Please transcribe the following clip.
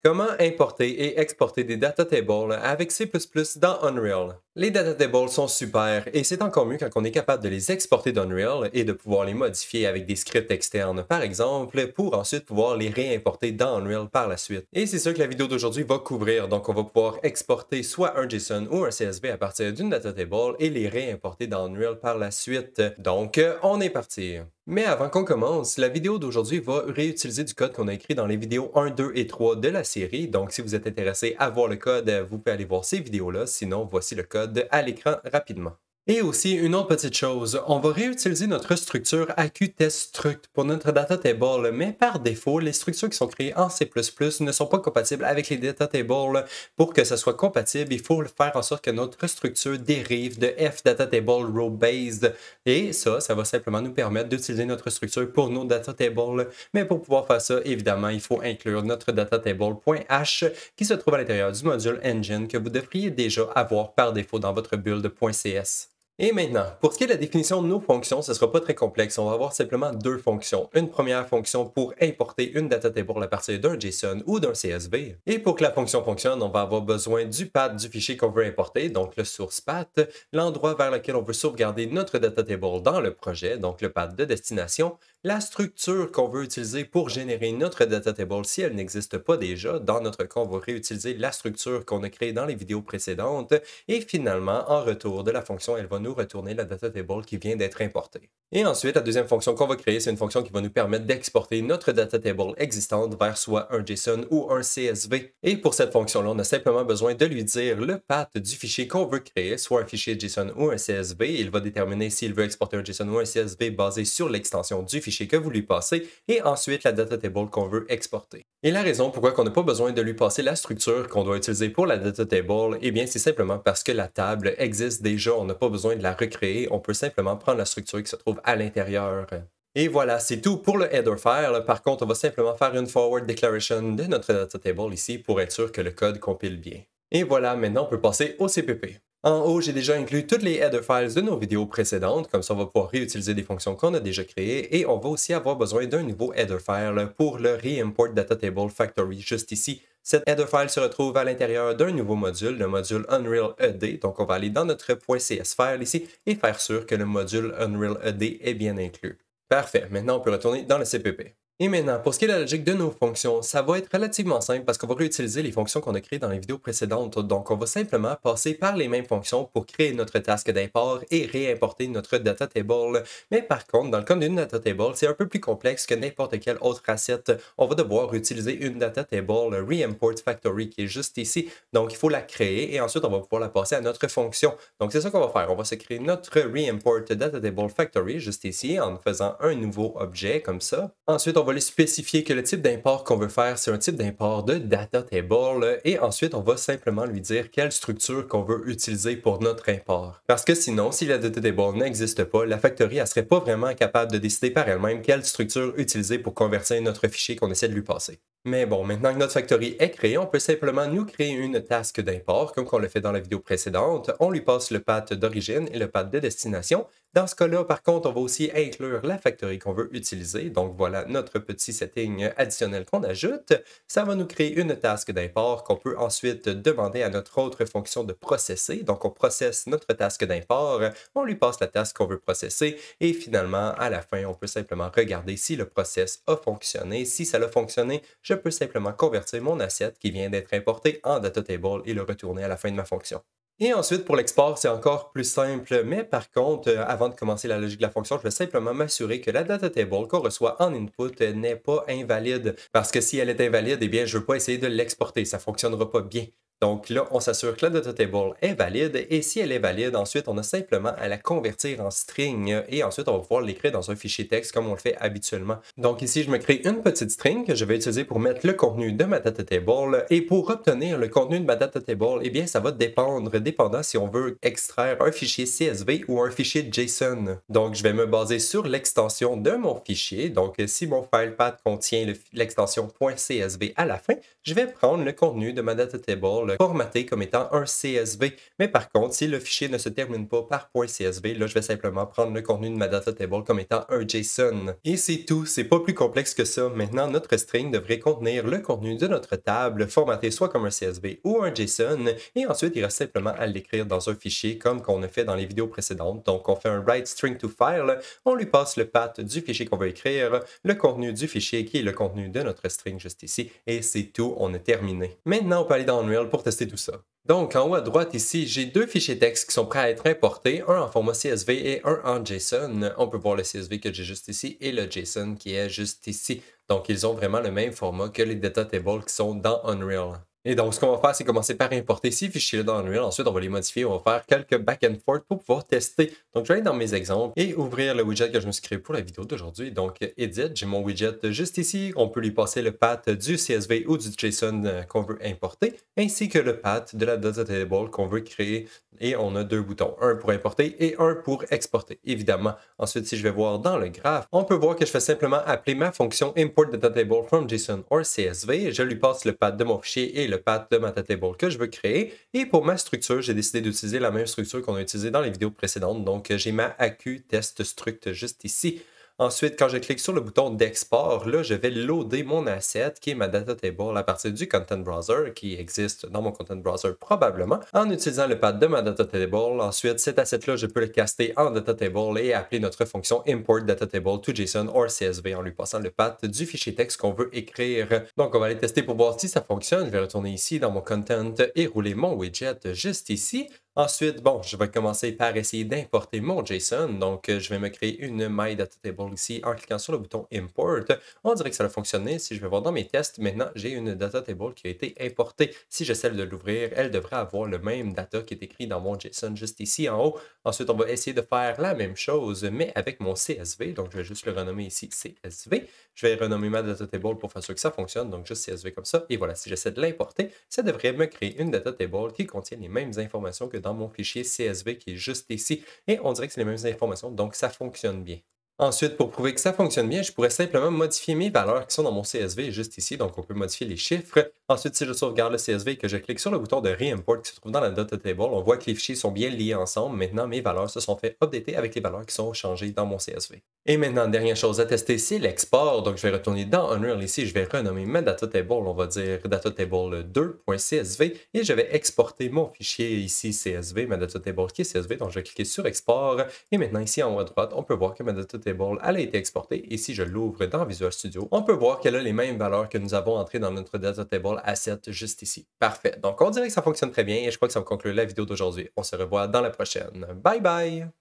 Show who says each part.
Speaker 1: Comment importer et exporter des data tables avec C++ dans Unreal? Les data tables sont super et c'est encore mieux quand on est capable de les exporter d'Unreal et de pouvoir les modifier avec des scripts externes, par exemple, pour ensuite pouvoir les réimporter dans Unreal par la suite. Et c'est ça que la vidéo d'aujourd'hui va couvrir. Donc, on va pouvoir exporter soit un JSON ou un CSV à partir d'une data table et les réimporter dans Unreal par la suite. Donc, on est parti. Mais avant qu'on commence, la vidéo d'aujourd'hui va réutiliser du code qu'on a écrit dans les vidéos 1, 2 et 3 de la série. Donc, si vous êtes intéressé à voir le code, vous pouvez aller voir ces vidéos-là. Sinon, voici le code à l'écran rapidement. Et aussi, une autre petite chose, on va réutiliser notre structure AQTestStruct pour notre data table, mais par défaut, les structures qui sont créées en C++ ne sont pas compatibles avec les data tables. Pour que ça soit compatible, il faut faire en sorte que notre structure dérive de fDataTable row-based. Et ça va simplement nous permettre d'utiliser notre structure pour nos data tables. Mais pour pouvoir faire ça, évidemment, il faut inclure notre datatable.h qui se trouve à l'intérieur du module Engine que vous devriez déjà avoir par défaut dans votre build.cs. Et maintenant, pour ce qui est de la définition de nos fonctions, ce ne sera pas très complexe. On va avoir simplement deux fonctions. Une première fonction pour importer une data table à partir d'un JSON ou d'un CSV. Et pour que la fonction fonctionne, on va avoir besoin du path du fichier qu'on veut importer, donc le source path, l'endroit vers lequel on veut sauvegarder notre data table dans le projet, donc le path de destination, la structure qu'on veut utiliser pour générer notre data table si elle n'existe pas déjà. Dans notre cas, on va réutiliser la structure qu'on a créée dans les vidéos précédentes. Et finalement, en retour de la fonction, elle va nous retourner la data table qui vient d'être importée. Et ensuite, la deuxième fonction qu'on va créer, c'est une fonction qui va nous permettre d'exporter notre data table existante vers soit un JSON ou un CSV. Et pour cette fonction-là, on a simplement besoin de lui dire le path du fichier qu'on veut créer, soit un fichier JSON ou un CSV. Il va déterminer s'il veut exporter un JSON ou un CSV basé sur l'extension du fichier que vous lui passez, et ensuite la data table qu'on veut exporter. Et la raison pourquoi on n'a pas besoin de lui passer la structure qu'on doit utiliser pour la data table, eh bien c'est simplement parce que la table existe déjà, on n'a pas besoin de la recréer, on peut simplement prendre la structure qui se trouve à l'intérieur. Et voilà, c'est tout pour le header file. Par contre, on va simplement faire une forward declaration de notre data table ici pour être sûr que le code compile bien. Et voilà, maintenant on peut passer au CPP. En haut, j'ai déjà inclus toutes les header files de nos vidéos précédentes, comme ça on va pouvoir réutiliser des fonctions qu'on a déjà créées, et on va aussi avoir besoin d'un nouveau header file pour le reimport data table factory juste ici. Cette header file se retrouve à l'intérieur d'un nouveau module, le module Unreal ED, donc on va aller dans notre .cs file ici et faire sûr que le module Unreal ED est bien inclus. Parfait, maintenant on peut retourner dans le CPP. Et maintenant, pour ce qui est de la logique de nos fonctions, ça va être relativement simple parce qu'on va réutiliser les fonctions qu'on a créées dans les vidéos précédentes. Donc, on va simplement passer par les mêmes fonctions pour créer notre task d'import et réimporter notre data table. Mais par contre, dans le cas d'une data table, c'est un peu plus complexe que n'importe quel autre asset. On va devoir utiliser une data table reimport factory qui est juste ici. Donc, il faut la créer et ensuite, on va pouvoir la passer à notre fonction. Donc, c'est ça qu'on va faire. On va se créer notre reimport data table factory juste ici en faisant un nouveau objet comme ça. Ensuite, on va lui spécifier que le type d'import qu'on veut faire, c'est un type d'import de data table et ensuite, on va simplement lui dire quelle structure qu'on veut utiliser pour notre import. Parce que sinon, si la data table n'existe pas, la factory ne serait pas vraiment capable de décider par elle-même quelle structure utiliser pour convertir notre fichier qu'on essaie de lui passer. Mais bon, maintenant que notre factory est créée, on peut simplement nous créer une task d'import, comme on l'a fait dans la vidéo précédente. On lui passe le path d'origine et le path de destination. Dans ce cas-là, par contre, on va aussi inclure la factory qu'on veut utiliser. Donc voilà notre petit setting additionnel qu'on ajoute. Ça va nous créer une task d'import qu'on peut ensuite demander à notre autre fonction de processer. Donc on processe notre task d'import, on lui passe la task qu'on veut processer et finalement, à la fin, on peut simplement regarder si le process a fonctionné. Si ça a fonctionné, je peux simplement convertir mon asset qui vient d'être importé en data table et le retourner à la fin de ma fonction. Et ensuite, pour l'export, c'est encore plus simple, mais par contre, avant de commencer la logique de la fonction, je vais simplement m'assurer que la data table qu'on reçoit en input n'est pas invalide, parce que si elle est invalide, eh bien, je ne veux pas essayer de l'exporter, ça ne fonctionnera pas bien. Donc là, on s'assure que la data table est valide et si elle est valide, ensuite, on a simplement à la convertir en string et ensuite, on va pouvoir l'écrire dans un fichier texte comme on le fait habituellement. Donc ici, je me crée une petite string que je vais utiliser pour mettre le contenu de ma data table et pour obtenir le contenu de ma data table, eh bien, ça va dépendant si on veut extraire un fichier CSV ou un fichier JSON. Donc, je vais me baser sur l'extension de mon fichier. Donc, si mon file path contient l'extension .csv à la fin, je vais prendre le contenu de ma data table table formaté comme étant un CSV. Mais par contre, si le fichier ne se termine pas par .csv, là, je vais simplement prendre le contenu de ma data table comme étant un JSON. Et c'est tout, c'est pas plus complexe que ça. Maintenant, notre string devrait contenir le contenu de notre table formaté soit comme un CSV ou un JSON. Et ensuite, il reste simplement à l'écrire dans un fichier comme qu'on a fait dans les vidéos précédentes. Donc, on fait un write string to file, on lui passe le path du fichier qu'on veut écrire, le contenu du fichier qui est le contenu de notre string juste ici, et c'est tout, on a terminé. Maintenant, on peut aller dans Unreal pour tester tout ça. Donc, en haut à droite ici, j'ai deux fichiers texte qui sont prêts à être importés, un en format CSV et un en JSON. On peut voir le CSV que j'ai juste ici et le JSON qui est juste ici. Donc, ils ont vraiment le même format que les data tables qui sont dans Unreal. Et donc, ce qu'on va faire, c'est commencer par importer ces fichiers-là dans Unreal. Ensuite, on va les modifier. On va faire quelques back and forth pour pouvoir tester. Donc, je vais aller dans mes exemples et ouvrir le widget que je me suis créé pour la vidéo d'aujourd'hui. Donc, Edit, j'ai mon widget juste ici. On peut lui passer le path du CSV ou du JSON qu'on veut importer, ainsi que le path de la data table qu'on veut créer. Et on a deux boutons, un pour importer et un pour exporter, évidemment. Ensuite, si je vais voir dans le graphe, on peut voir que je fais simplement appeler ma fonction import data table from JSON or CSV. Je lui passe le path de mon fichier et le path de ma data table que je veux créer. Et pour ma structure, j'ai décidé d'utiliser la même structure qu'on a utilisée dans les vidéos précédentes. Donc, j'ai ma AQ test struct juste ici. Ensuite, quand je clique sur le bouton d'export, là, je vais loader mon asset qui est ma data table à partir du Content Browser qui existe dans mon Content Browser probablement en utilisant le path de ma data table. Ensuite, cet asset-là, je peux le caster en data table et appeler notre fonction import data table to JSON or CSV en lui passant le path du fichier texte qu'on veut écrire. Donc, on va aller tester pour voir si ça fonctionne. Je vais retourner ici dans mon Content et rouler mon widget juste ici. Ensuite, bon, je vais commencer par essayer d'importer mon JSON. Donc, je vais me créer une My Data Table ici en cliquant sur le bouton Import. On dirait que ça a fonctionné. Si je vais voir dans mes tests, maintenant, j'ai une Data Table qui a été importée. Si j'essaie de l'ouvrir, elle devrait avoir le même data qui est écrit dans mon JSON juste ici en haut. Ensuite, on va essayer de faire la même chose, mais avec mon CSV. Donc, je vais juste le renommer ici CSV. Je vais renommer ma Data Table pour faire sûr que ça fonctionne. Donc, juste CSV comme ça. Et voilà, si j'essaie de l'importer, ça devrait me créer une Data Table qui contient les mêmes informations que dans mon fichier CSV qui est juste ici. Et on dirait que c'est les mêmes informations, donc ça fonctionne bien. Ensuite, pour prouver que ça fonctionne bien, je pourrais simplement modifier mes valeurs qui sont dans mon CSV juste ici. Donc, on peut modifier les chiffres. Ensuite, si je sauvegarde le CSV et que je clique sur le bouton de Reimport qui se trouve dans la data table, on voit que les fichiers sont bien liés ensemble. Maintenant, mes valeurs se sont fait updater avec les valeurs qui sont changées dans mon CSV. Et maintenant, dernière chose à tester, c'est l'export. Donc, je vais retourner dans Unreal ici. Je vais renommer ma data table. On va dire data table 2.csv et je vais exporter mon fichier ici CSV, ma data table qui est CSV. Donc, je vais cliquer sur export. Et maintenant, ici en haut à droite, on peut voir que ma data table elle a été exportée et si je l'ouvre dans Visual Studio, on peut voir qu'elle a les mêmes valeurs que nous avons entrées dans notre data table asset juste ici. Parfait. Donc, on dirait que ça fonctionne très bien et je crois que ça va conclure la vidéo d'aujourd'hui. On se revoit dans la prochaine. Bye bye!